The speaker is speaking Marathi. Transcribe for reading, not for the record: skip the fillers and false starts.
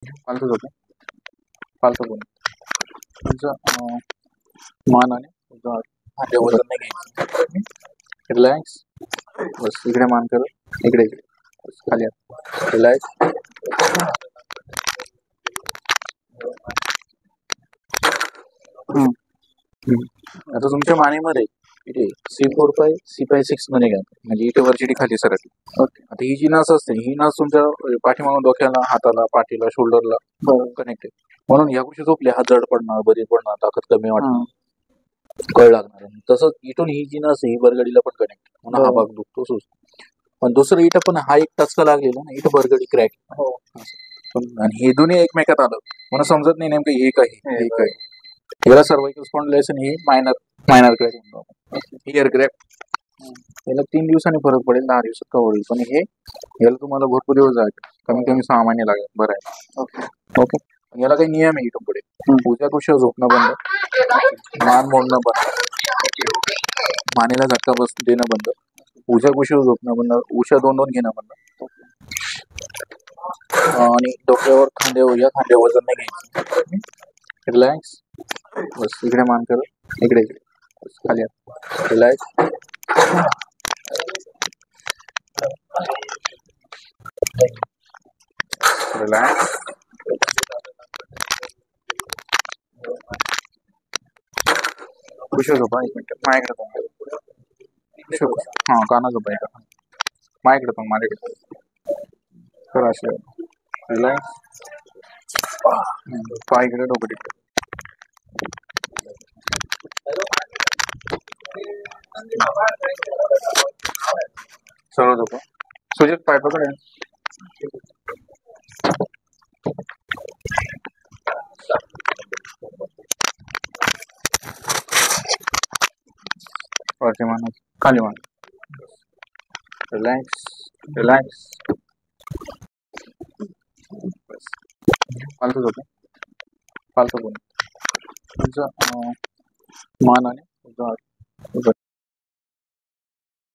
फालतू होते फालतू बोल तुमचं मान आणि तुमचं हात वजन नाही घ्यायचं. रिलॅक्स. बस इकडे मान कर, इकडे इकडे बस खाली रिलॅक्स. आता तुमच्या मानेमध्ये इथे C4-5 C5-6 मध्ये घ्या, म्हणजे इथे वरची खाली सरकली. ओके. आता ही जी नस असते, ही नस तुमच्या पाठीमागून डोक्याला, हाताला, पाठीला, शोल्डरला कनेक्ट आहे. म्हणून या गोष्टी झोपल्या हात जड पडणार, बरी पडणार, ताकद कमी वाटणार, कळ लागणार. तसंच इथून ही जी नस आहे ही बरगडीला पण कनेक्ट, म्हणून हा भाग दुखतो सुचतो. पण दुसरं इथं पण हा एक टचका लागलेला ना, इथं बरगडी क्रॅक. आणि हे दोन्ही एकमेकात आलं म्हणून समजत नाही नेमकं हे काय. याला सर्वाइकल स्पॉन्डिलायसिस हे मायनर क्रॅक, हिअर क्रॅक. याला 3 दिवसांनी फरक पडेल, 10 दिवसात कव्हर होईल. पण याला तुम्हाला भरपूर दिवस जाईल, कमीत कमी 6 महिने लागेल बरं आहे. ओके. याला काही नियम आहे इथून पुढे. उद्या उशिरा झोपणं बंद, मान मोडणं बंद, मानेला झटका बस देणं बंद, उशिरा झोपणं बंद, उशिरा 2-2 घेणं बंद, आणि डोक्यावर या खांद्यावर वजन नाही घ्यायचं. रिलॅक्स. बस इकडे मान कर, इकडे इकडे बस खाली रिलॅक्स. रिलॅक्स. उशिरा झोपा. 1 मिनिट माझ्याकडे काना झोपा का माझ्याकडे पण माझ्याकडे कर असे. रिलॅक्स. पाय इकडे, डोकं तिकडे. सरळ झोपा. सुजित पाय पकड. वरती मान, खाली मान. रिलॅक्स. रिलॅक्स. फालतू होते फालतू बोल तुमचं मान आणि तुमचं